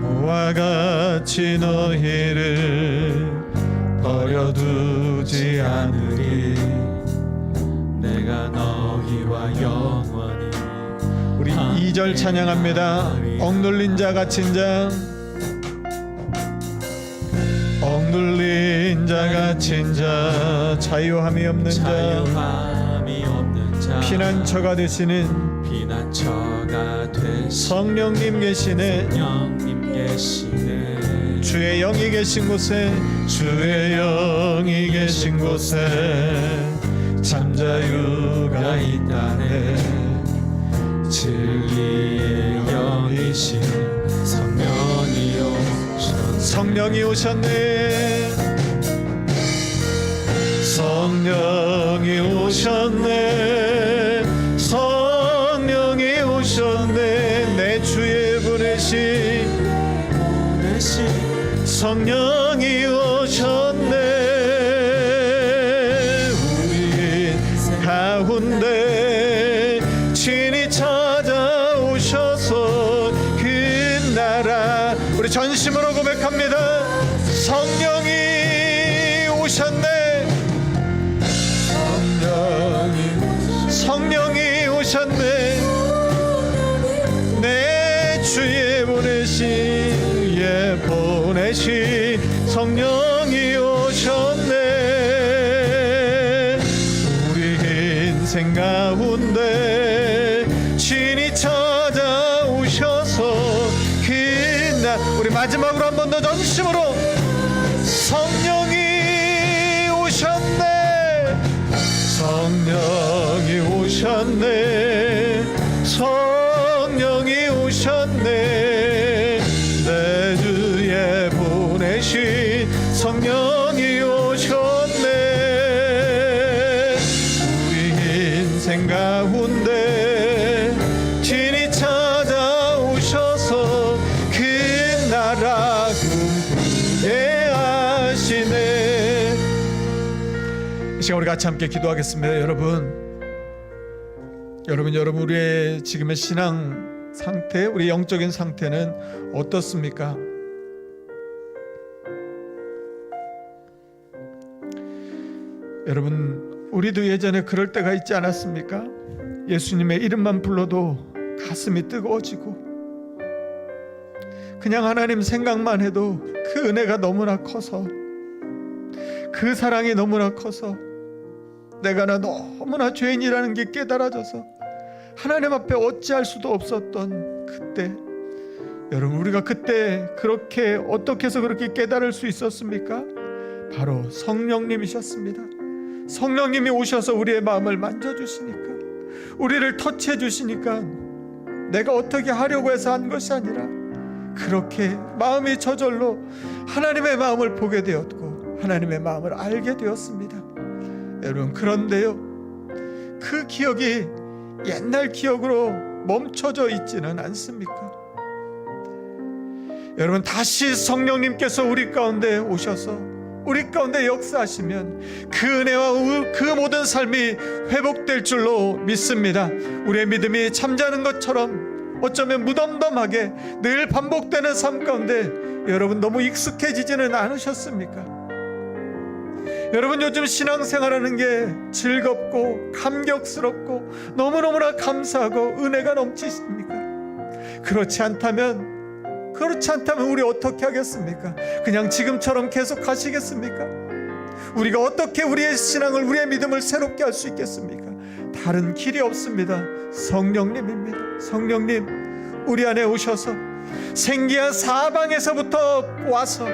그와 같이 너희를 버려두지 않으리. 내가 너희와 영원히. 우리 2절 찬양합니다. 억눌린 자 갇힌 자, 억눌린 자 갇힌 자, 자유함이 없는 자, 피난처가 되시는 성령님 계시네. 주의 영이 계신 곳에, 주의 영이 계신 곳에 참 자유가 있다네. 진리의 영이신 성령이 오셨네. 성령이 오셨네. 성령이 오셨네. 내 주에 보내신 성령이 오셨네. 우리 가운데 친히 찾아오셔서 그 나라, 우리 전심으로 고백합니다. 성령이 오셨네. 성령이 오셨네. 내 주에 보내신 성령이 오셨네. 우리 인생 가운데 친히 찾아오셔서 그날, 우리 마지막으로 한 번 더 전심으로 성령이 오셨네. 성령이 오셨네. 성령이 오셨네. 내 주에 보내신 성령이 오셨네. 우리 인생 가운데 친히 찾아오셔서 그 나라 꿈꾸게 하시네. 이 시간 우리 같이 함께 기도하겠습니다. 여러분 우리의 지금의 신앙 상태, 우리 영적인 상태는 어떻습니까? 여러분, 우리도 예전에 그럴 때가 있지 않았습니까? 예수님의 이름만 불러도 가슴이 뜨거워지고, 그냥 하나님 생각만 해도 그 은혜가 너무나 커서, 그 사랑이 너무나 커서 내가 너무나 죄인이라는 게 깨달아져서 하나님 앞에 어찌할 수도 없었던 그때, 여러분 우리가 그때 그렇게 어떻게 해서 그렇게 깨달을 수 있었습니까? 바로 성령님이셨습니다. 성령님이 오셔서 우리의 마음을 만져주시니까, 우리를 터치해 주시니까, 내가 어떻게 하려고 해서 한 것이 아니라 그렇게 마음이 저절로 하나님의 마음을 보게 되었고 하나님의 마음을 알게 되었습니다. 여러분, 그런데요, 그 기억이 옛날 기억으로 멈춰져 있지는 않습니까? 여러분, 다시 성령님께서 우리 가운데 오셔서 우리 가운데 역사하시면 그 은혜와 그 모든 삶이 회복될 줄로 믿습니다. 우리의 믿음이 잠자는 것처럼 어쩌면 무덤덤하게 늘 반복되는 삶 가운데 여러분 너무 익숙해지지는 않으셨습니까? 여러분, 요즘 신앙생활하는 게 즐겁고 감격스럽고 너무너무나 감사하고 은혜가 넘치십니까? 그렇지 않다면 우리 어떻게 하겠습니까? 그냥 지금처럼 계속 하시겠습니까? 우리가 어떻게 우리의 신앙을, 우리의 믿음을 새롭게 할 수 있겠습니까? 다른 길이 없습니다. 성령님입니다. 성령님, 우리 안에 오셔서 생기한 사방에서부터 와서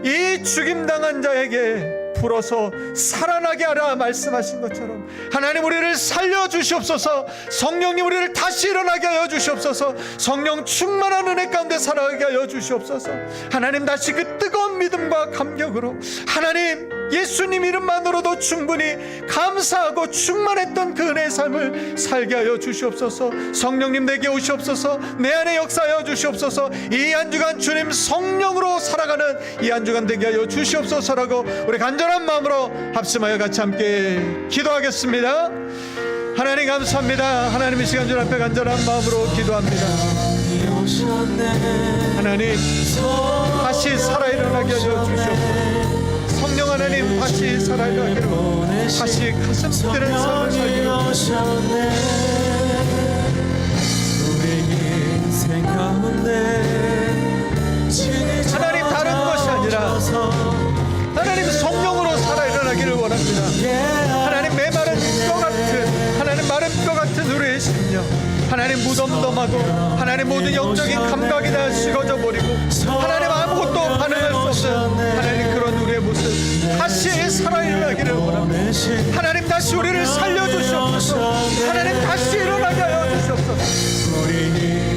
이 죽임당한 자에게 불어서 살아나게 하라 말씀하신 것처럼 하나님, 우리를 살려주시옵소서. 성령님, 우리를 다시 일어나게 하여 주시옵소서. 성령 충만한 은혜 가운데 살아가게 하여 주시옵소서. 하나님, 다시 그 뜨거운 믿음과 감격으로 하나님 예수님 이름만으로도 충분히 감사하고 충만했던 그 은혜의 삶을 살게 하여 주시옵소서. 성령님, 내게 오시옵소서. 내 안에 역사하여 주시옵소서. 이 한 주간 주님 성령으로 살아가는 이 한 주간 되게 하여 주시옵소서라고 우리 간절한 마음으로 합심하여 같이 함께 기도하겠습니다. 하나님 감사합니다. 하나님, 이 시간 주 앞에 간절한 마음으로 기도합니다. 하나님, 다시 살아 일어나게 하여 주시옵소서. 성령 하나님, 다시 살아 일어나기를, 다시 가슴 뛰는 삶을 살기를. 하나님, 다른 것이 아니라 하나님 성령으로 살아 일어나기를 원합니다. 하나님, 메마른 뼈 같은, 하나님 마른 뼈 같은 우리의 심령, 하나님 무덤덤하고 하나님 모든 영적인 감각이 다 식어져 버리고 하나님 아무것도 반응할 수 없는 하나님 그런 우리의 모습 다시 살아 일어나기를 원합니다. 하나님, 다시 우리를 살려주시옵소서. 하나님, 다시 일어나게 하여 주시옵소서.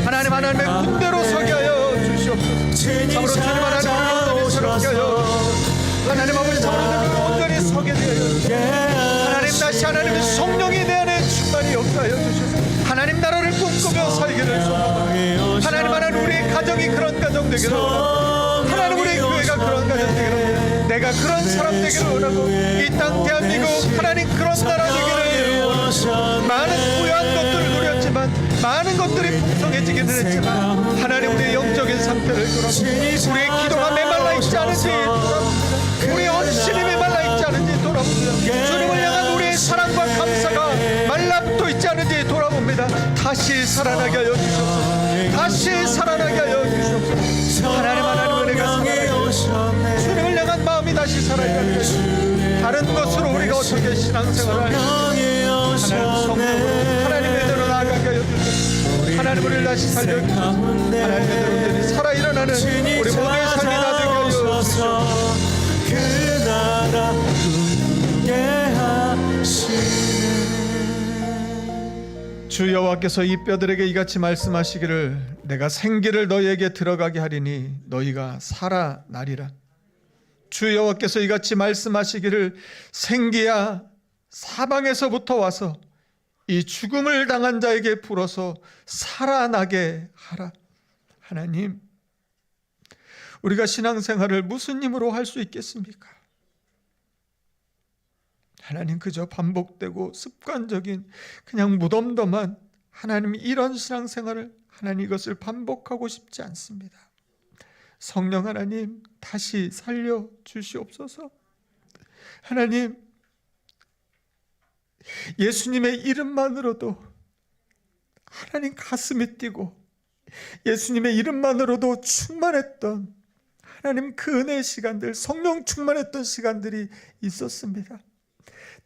하나님, 하나님의 군대로 서게 하여 주시옵소서. 참으로 주님 하나님, 우리를 새롭게 하여 하나님 아버지, 참으로 온전히 서게 되어 하나님, 다시 하나님의 성령이 내 안에 충만히 역사하여 주셔서 하나님 나라를 꿈꾸며 살기를 소망합니다. 하나님, 우리의 가정이 그런 가정 되기를 원합니다. 하나님, 우리의 교회가 그런 가정 되기를 원합니다. 내가 그런 사람 되기를 원하고 이 땅 대한민국 하나님 그런 나라 되기를 원합니다. 많은 부유한 것들을 누렸지만 많은 것들이 풍성해지기는 했지만 하나님, 우리의 영적인 상태를 돌아봅니다. 우리의 기도가 메말라 있지 않은지 돌아봅니다. 우리의 헌신이 메말라 있지 않은지 돌아봅니다. 주님을 향한 우리의 사랑과 감사가 말라붙어 있지 않은지 돌아봅니다. 다시 살아나게 하여 주시옵소서. 다시 살아나게 하여 주시옵소서. 하나님, 은혜가 살아나게 주님을 향한 마음이 다시 살아나게 하여 다른 것으로 우리가 어떻게 신앙생활을 하나님 성령으로 하나님의 대로 나아가게 하여 주시옵소서. 하나님, 우리를 다시 살려주소서. 하나님의 대로 살아 일어나는 우리 모두의 삶이 다 되게 하여 주시옵소서. 그 나라 꿈꾸게 하시네. 주 여호와께서 이 뼈들에게 이같이 말씀하시기를, 내가 생기를 너희에게 들어가게 하리니 너희가 살아나리라. 주 여호와께서 이같이 말씀하시기를, 생기야 사방에서부터 와서 이 죽음을 당한 자에게 불어서 살아나게 하라. 하나님, 우리가 신앙생활을 무슨 힘으로 할 수 있겠습니까? 하나님, 그저 반복되고 습관적인 그냥 무덤덤한 하나님 이런 신앙생활을 하나님 이것을 반복하고 싶지 않습니다. 성령 하나님, 다시 살려 주시옵소서. 하나님, 예수님의 이름만으로도 하나님 가슴이 뛰고 예수님의 이름만으로도 충만했던 하나님 그 은혜의 시간들, 성령 충만했던 시간들이 있었습니다.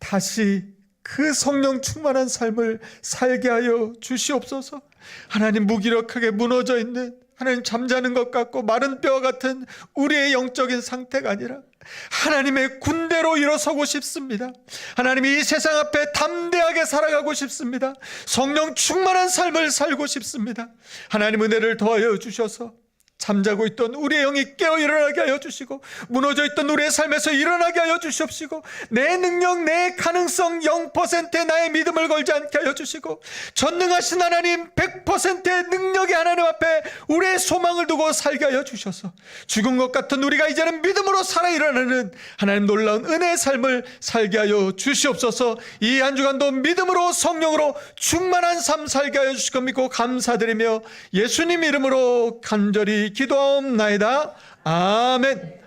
다시 그 성령 충만한 삶을 살게 하여 주시옵소서. 하나님, 무기력하게 무너져 있는 하나님 잠자는 것 같고 마른 뼈 같은 우리의 영적인 상태가 아니라 하나님의 군대로 일어서고 싶습니다. 하나님, 이 세상 앞에 담대하게 살아가고 싶습니다. 성령 충만한 삶을 살고 싶습니다. 하나님, 은혜를 더하여 주셔서 잠자고 있던 우리의 영이 깨어 일어나게 하여 주시고 무너져 있던 우리의 삶에서 일어나게 하여 주시옵시고 내 능력, 내 가능성 0%의 나의 믿음을 걸지 않게 하여 주시고 전능하신 하나님 100%의 능력의 하나님 앞에 우리의 소망을 두고 살게 하여 주셔서 죽은 것 같은 우리가 이제는 믿음으로 살아 일어나는 하나님 놀라운 은혜의 삶을 살게 하여 주시옵소서. 이 한 주간도 믿음으로 성령으로 충만한 삶 살게 하여 주실 것 믿고 감사드리며 예수님 이름으로 간절히 기도하옵나이다. 아멘.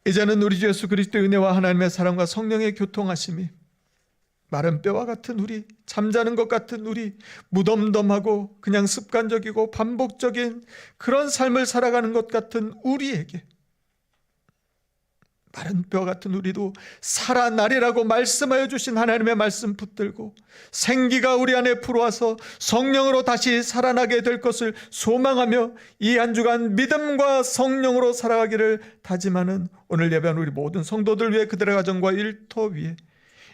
이제는 우리 주 예수 그리스도의 은혜와 하나님의 사랑과 성령의 교통하심이 마른 뼈와 같은 우리, 잠자는 것 같은 우리, 무덤덤하고 그냥 습관적이고 반복적인 그런 삶을 살아가는 것 같은 우리에게 마른 뼈 같은 우리도 살아나리라고 말씀하여 주신 하나님의 말씀 붙들고 생기가 우리 안에 불어와서 성령으로 다시 살아나게 될 것을 소망하며 이 한 주간 믿음과 성령으로 살아가기를 다짐하는 오늘 예배한 우리 모든 성도들 위해 그들의 가정과 일터 위에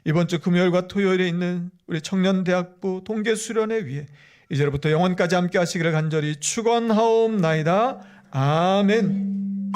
이번 주 금요일과 토요일에 있는 우리 청년대학부 동계수련회 위에 이제로부터 영원까지 함께 하시기를 간절히 축원하옵나이다. 아멘.